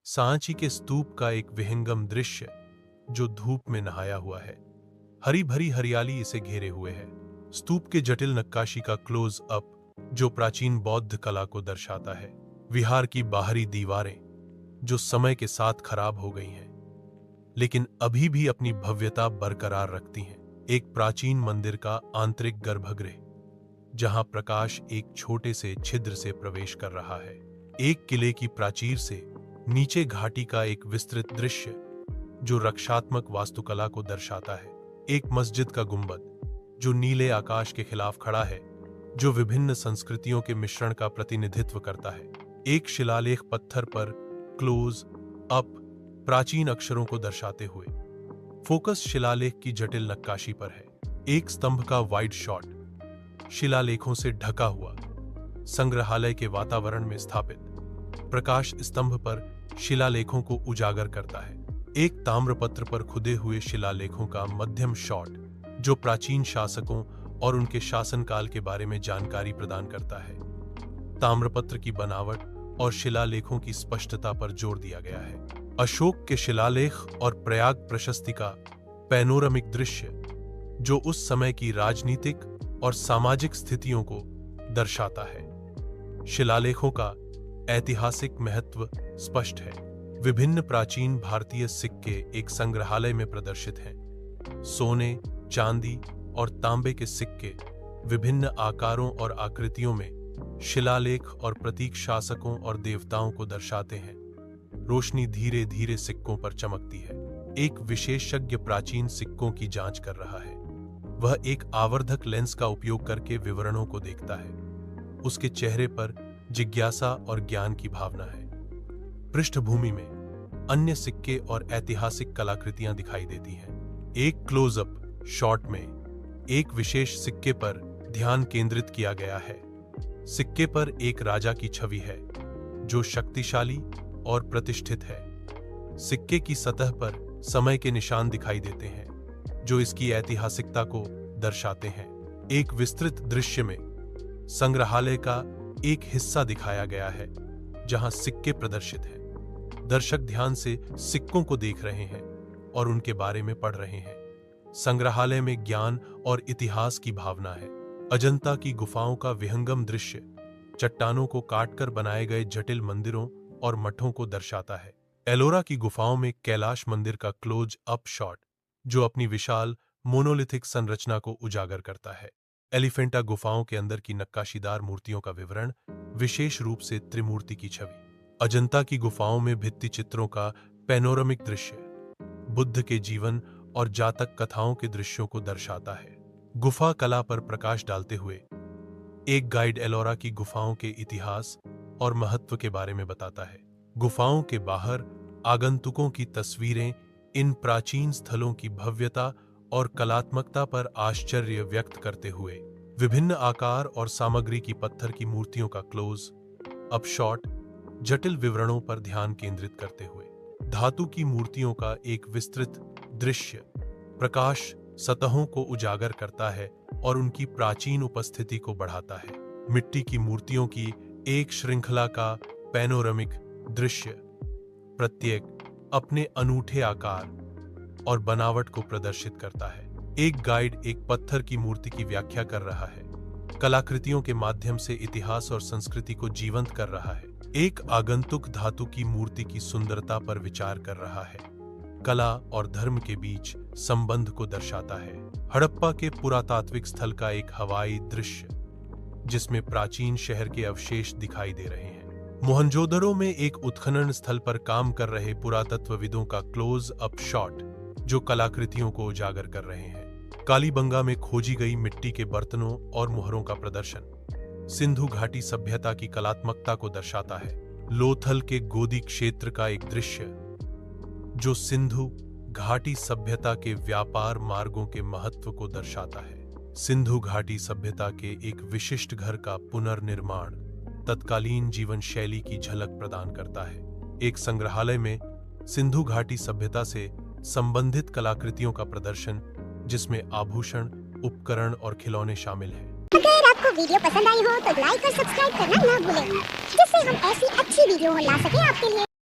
सांची के स्तूप का एक विहंगम दृश्य जो धूप में नहाया हुआ है। हरी भरी हरियाली इसे घेरे हुए है। स्तूप के जटिल नक्काशी का क्लोज अप जो प्राचीन बौद्ध कला को दर्शाता है। विहार की बाहरी दीवारें जो समय के साथ खराब हो गई हैं, लेकिन अभी भी अपनी भव्यता बरकरार रखती हैं। एक प्राचीन मंदिर का आंतरिक गर्भगृह जहां प्रकाश एक छोटे से छिद्र से प्रवेश कर रहा है। एक किले की प्राचीर से नीचे घाटी का एक विस्तृत दृश्य जो रक्षात्मक वास्तुकला को दर्शाता है। एक मस्जिद का गुंबद जो नीले आकाश के खिलाफ खड़ा है, जो विभिन्न संस्कृतियों के मिश्रण का प्रतिनिधित्व करता है। एक शिलालेख पत्थर पर क्लोज अप प्राचीन अक्षरों को दर्शाते हुए फोकस शिलालेख की जटिल नक्काशी पर है। एक स्तंभ का वाइड शॉट शिलालेखों से ढका हुआ संग्रहालय के वातावरण में स्थापित प्रकाश स्तंभ पर शिलालेखों को उजागर करता है। एक ताम्रपत्र पर खुदे हुए शिलालेखों का मध्यम शॉट जो प्राचीन शासकों और उनके शासनकाल के बारे में जानकारी प्रदान करता है। ताम्रपत्र की बनावट और शिलालेखों की स्पष्टता पर जोर दिया गया है। अशोक के शिलालेख और प्रयाग प्रशस्ति का पैनोरमिक दृश्य जो उस समय की राजनीतिक और सामाजिक स्थितियों को दर्शाता है। शिलालेखों का ऐतिहासिक महत्व स्पष्ट है। विभिन्न प्राचीन भारतीय सिक्के एक संग्रहालय में प्रदर्शित हैं। सोने, चांदी और तांबे के सिक्के विभिन्न आकारों और आकृतियों में शिलालेख और प्रतीक शासकों और देवताओं को दर्शाते हैं। रोशनी धीरे धीरे सिक्कों पर चमकती है। एक विशेषज्ञ प्राचीन सिक्कों की जांच कर रहा है। वह एक आवर्धक लेंस का उपयोग करके विवरणों को देखता है। उसके चेहरे पर जिज्ञासा और ज्ञान की भावना है। पृष्ठभूमि में अन्य सिक्के और ऐतिहासिक कलाकृतियां दिखाई देती हैं। एक क्लोजअप शॉट में एक विशेष सिक्के पर ध्यान केंद्रित किया गया है। सिक्के पर एक राजा की छवि है जो शक्तिशाली और प्रतिष्ठित है। सिक्के की सतह पर समय के निशान दिखाई देते हैं जो इसकी ऐतिहासिकता को दर्शाते हैं। एक विस्तृत दृश्य में संग्रहालय का एक हिस्सा दिखाया गया है जहां सिक्के प्रदर्शित हैं। दर्शक ध्यान से सिक्कों को देख रहे हैं और उनके बारे में पढ़ रहे हैं। संग्रहालय में ज्ञान और इतिहास की भावना है। अजंता की गुफाओं का विहंगम दृश्य चट्टानों को काटकर बनाए गए जटिल मंदिरों और मठों को दर्शाता है। एलोरा की गुफाओं में कैलाश मंदिर का क्लोज अप शॉट जो अपनी विशाल मोनोलिथिक संरचना को उजागर करता है। एलिफेंटा गुफाओं के अंदर की नक्काशीदार मूर्तियों का विवरण, विशेष रूप से त्रिमूर्ति की छवि। अजंता की गुफाओं में भित्ति चित्रों का पैनोरमिक दृश्य बुद्ध के जीवन और जातक कथाओं के दृश्यों को दर्शाता है। गुफा कला पर प्रकाश डालते हुए एक गाइड एलोरा की गुफाओं के इतिहास और महत्व के बारे में बताता है। गुफाओं के बाहर आगंतुकों की तस्वीरें इन प्राचीन स्थलों की भव्यता और कलात्मकता पर आश्चर्य व्यक्त करते हुए विभिन्न आकार और सामग्री की पत्थर की मूर्तियों का क्लोज अप शॉट जटिल विवरणों पर ध्यान केंद्रित करते हुए धातु की मूर्तियों का एक विस्तृत दृश्य प्रकाश सतहों को उजागर करता है और उनकी प्राचीन उपस्थिति को बढ़ाता है। मिट्टी की मूर्तियों की एक श्रृंखला का पैनोरमिक दृश्य प्रत्येक अपने अनूठे आकार और बनावट को प्रदर्शित करता है। एक गाइड एक पत्थर की मूर्ति की व्याख्या कर रहा है, कलाकृतियों के माध्यम से इतिहास और संस्कृति को जीवंत कर रहा है। एक आगंतुक धातु की मूर्ति की सुंदरता पर विचार कर रहा है, कला और धर्म के बीच संबंध को दर्शाता है। हड़प्पा के पुरातात्विक स्थल का एक हवाई दृश्य जिसमें प्राचीन शहर के अवशेष दिखाई दे रहे हैं। मोहनजोदड़ो में एक उत्खनन स्थल पर काम कर रहे पुरातत्वविदों का क्लोज अप शॉट जो कलाकृतियों को उजागर कर रहे हैं। कालीबंगा में खोजी गई मिट्टी के बर्तनों और मुहरों का प्रदर्शन सिंधु घाटी सभ्यता की कलात्मकता को दर्शाता है। लोथल के गोदी क्षेत्र का एक दृश्य जो सिंधु घाटी सभ्यता के व्यापार मार्गों के महत्व को दर्शाता है। सिंधु घाटी सभ्यता के एक विशिष्ट घर का पुनर्निर्माण तत्कालीन जीवन शैली की झलक प्रदान करता है। एक संग्रहालय में सिंधु घाटी सभ्यता से संबंधित कलाकृतियों का प्रदर्शन जिसमें आभूषण, उपकरण और खिलौने शामिल हैं। अगर आपको वीडियो पसंद आई हो तो लाइक और सब्सक्राइब करना ना भूलें, जिससे हम ऐसी अच्छी वीडियो ला सकें आपके लिए।